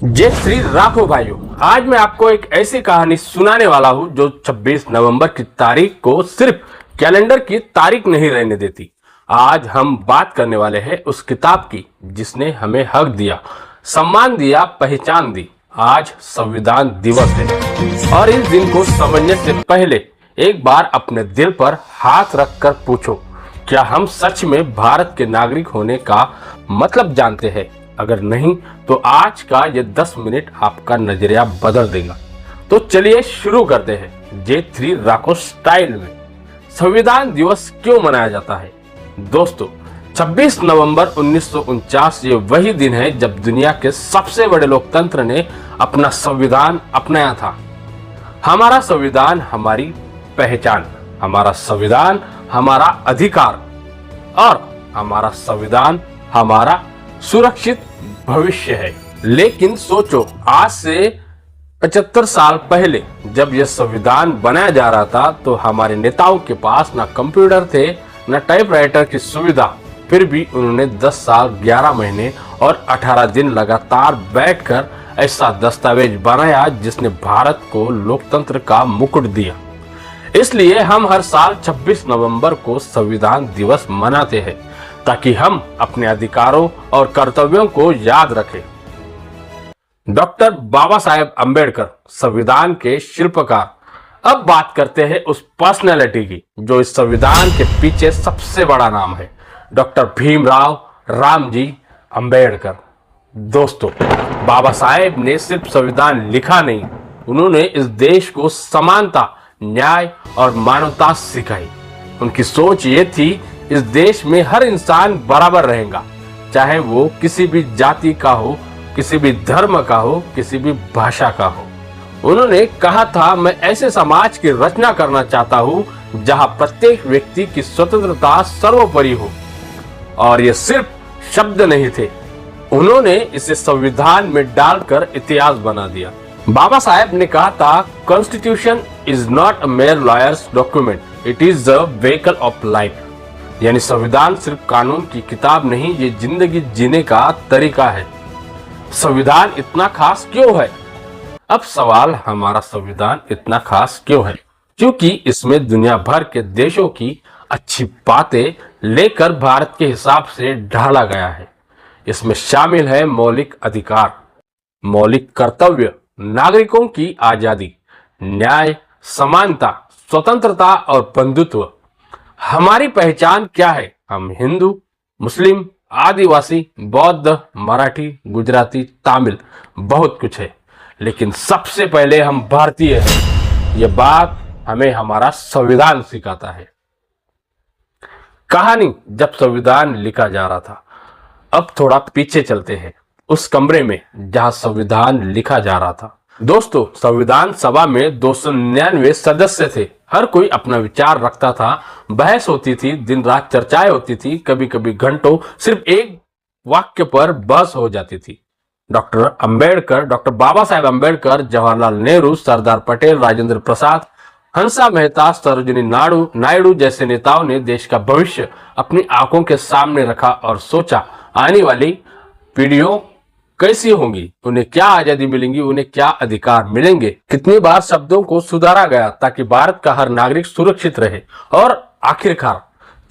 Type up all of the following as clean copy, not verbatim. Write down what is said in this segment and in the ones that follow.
जय श्री राघव भाइयों। आज मैं आपको एक ऐसी कहानी सुनाने वाला हूं जो 26 नवंबर की तारीख को सिर्फ कैलेंडर की तारीख नहीं रहने देती। आज हम बात करने वाले हैं उस किताब की जिसने हमें हक दिया, सम्मान दिया, पहचान दी। आज संविधान दिवस है और इस दिन को समझने से पहले एक बार अपने दिल पर हाथ रखकर पूछो, क्या हम सच में भारत के नागरिक होने का मतलब जानते हैं? अगर नहीं तो आज का ये 10 मिनट आपका नजरिया बदल देगा। तो चलिए शुरू करते हैं J3 राको स्टाइल में। संविधान दिवस क्यों मनाया जाता है? दोस्तों, 26 नवंबर 1949 ये वही दिन है जब दुनिया के सबसे बड़े लोकतंत्र ने अपना संविधान अपनाया था। हमारा संविधान हमारी पहचान, हमारा संविधान हमारा अधिकार और हमारा संविधान हमारा सुरक्षित भविष्य है। लेकिन सोचो, आज से 75 साल पहले जब यह संविधान बनाया जा रहा था तो हमारे नेताओं के पास ना कंप्यूटर थे, ना टाइपराइटर की सुविधा। फिर भी उन्होंने 10 साल 11 महीने और 18 दिन लगातार बैठकर ऐसा दस्तावेज बनाया जिसने भारत को लोकतंत्र का मुकुट दिया। इसलिए हम हर साल 26 नवंबर को संविधान दिवस मनाते हैं ताकि हम अपने अधिकारों और कर्तव्यों को याद रखें। डॉक्टर बाबा साहेब अम्बेडकर, संविधान के शिल्पकार। अब बात करते हैं उस पर्सनैलिटी की जो इस संविधान के पीछे सबसे बड़ा नाम है, डॉक्टर भीमराव रामजी अम्बेडकर। दोस्तों, बाबा साहेब ने सिर्फ संविधान लिखा नहीं, उन्होंने इस देश को समानता, न्याय और मानवता सिखाई। उनकी सोच ये थी, इस देश में हर इंसान बराबर रहेगा, चाहे वो किसी भी जाति का हो, किसी भी धर्म का हो, किसी भी भाषा का हो। उन्होंने कहा था, मैं ऐसे समाज की रचना करना चाहता हूं जहां प्रत्येक व्यक्ति की स्वतंत्रता सर्वोपरि हो। और ये सिर्फ शब्द नहीं थे, उन्होंने इसे संविधान में डालकर इतिहास बना दिया। बाबा साहेब ने कहा था, constitution is not a mayor lawyers document, it is the vehicle of life. यानी संविधान सिर्फ कानून की किताब नहीं, ये जिंदगी जीने का तरीका है। संविधान इतना खास क्यों है? अब सवाल, हमारा संविधान इतना खास क्यों है? क्योंकि इसमें दुनिया भर के देशों की अच्छी बातें लेकर भारत के हिसाब से ढाला गया है। इसमें शामिल है मौलिक अधिकार, मौलिक कर्तव्य, नागरिकों की आजादी, न्याय, समानता, स्वतंत्रता और बंधुत्व। हमारी पहचान क्या है? हम हिंदू, मुस्लिम, आदिवासी, बौद्ध, मराठी, गुजराती, तमिल, बहुत कुछ है, लेकिन सबसे पहले हम भारतीय हैं। ये बात हमें हमारा संविधान सिखाता है। कहानी, जब संविधान लिखा जा रहा था। अब थोड़ा पीछे चलते हैं, उस कमरे में जहां संविधान लिखा जा रहा था। दोस्तों, संविधान सभा में 299 सदस्य थे। हर कोई अपना विचार रखता था, बहस होती थी, दिन रात चर्चाएं होती थी, कभी कभी घंटों सिर्फ एक वाक्य पर बहस हो जाती थी। डॉक्टर बाबा साहेब अम्बेडकर, जवाहरलाल नेहरू, सरदार पटेल, राजेंद्र प्रसाद, हंसा मेहता, सरोजिनी नायडू जैसे नेताओं ने देश का भविष्य अपनी आंखों के सामने रखा और सोचा, आने वाली पीढ़ियों कैसी होंगी, उन्हें क्या आजादी मिलेंगी, उन्हें क्या अधिकार मिलेंगे। कितनी बार शब्दों को सुधारा गया ताकि भारत का हर नागरिक सुरक्षित रहे। और आखिरकार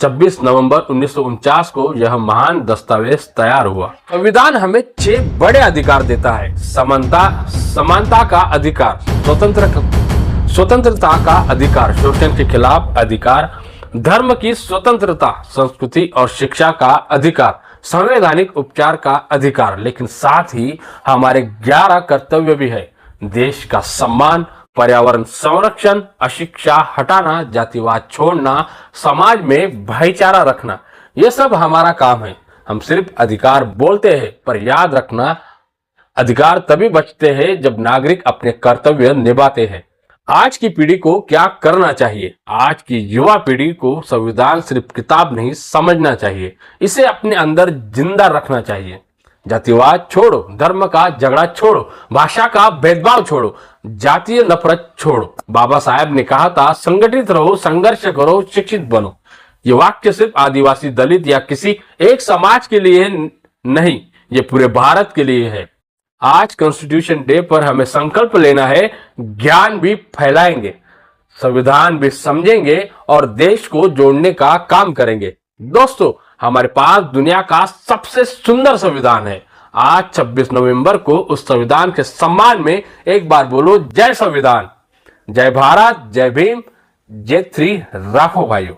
26 नवंबर 1949 को यह महान दस्तावेज तैयार हुआ। संविधान हमें 6 बड़े अधिकार देता है। समानता का अधिकार, स्वतंत्रता का अधिकार, शोषण के खिलाफ अधिकार, धर्म की स्वतंत्रता, संस्कृति और शिक्षा का अधिकार, संवैधानिक उपचार का अधिकार। लेकिन साथ ही हमारे 11 कर्तव्य भी है। देश का सम्मान, पर्यावरण संरक्षण, अशिक्षा हटाना, जातिवाद छोड़ना, समाज में भाईचारा रखना, ये सब हमारा काम है। हम सिर्फ अधिकार बोलते हैं, पर याद रखना, अधिकार तभी बचते हैं जब नागरिक अपने कर्तव्य निभाते हैं। आज की पीढ़ी को क्या करना चाहिए? आज की युवा पीढ़ी को संविधान सिर्फ किताब नहीं समझना चाहिए, इसे अपने अंदर जिंदा रखना चाहिए। जातिवाद छोड़ो, धर्म का झगड़ा छोड़ो, भाषा का भेदभाव छोड़ो, जातीय नफरत छोड़ो। बाबा साहेब ने कहा था, संगठित रहो, संघर्ष करो, शिक्षित बनो। ये वाक्य सिर्फ आदिवासी, दलित या किसी एक समाज के लिए नहीं, ये पूरे भारत के लिए है। आज कॉन्स्टिट्यूशन डे पर हमें संकल्प लेना है, ज्ञान भी फैलाएंगे, संविधान भी समझेंगे और देश को जोड़ने का काम करेंगे। दोस्तों, हमारे पास दुनिया का सबसे सुंदर संविधान है। आज 26 नवंबर को उस संविधान के सम्मान में एक बार बोलो, जय संविधान, जय भारत, जय भीम, जय श्री राखो भाइयों।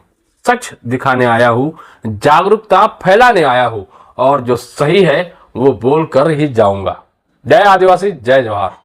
सच दिखाने आया हूं, जागरूकता फैलाने आया हूं और जो सही है वो बोलकर ही जाऊंगा। जय आदिवासी, जय जवाहर।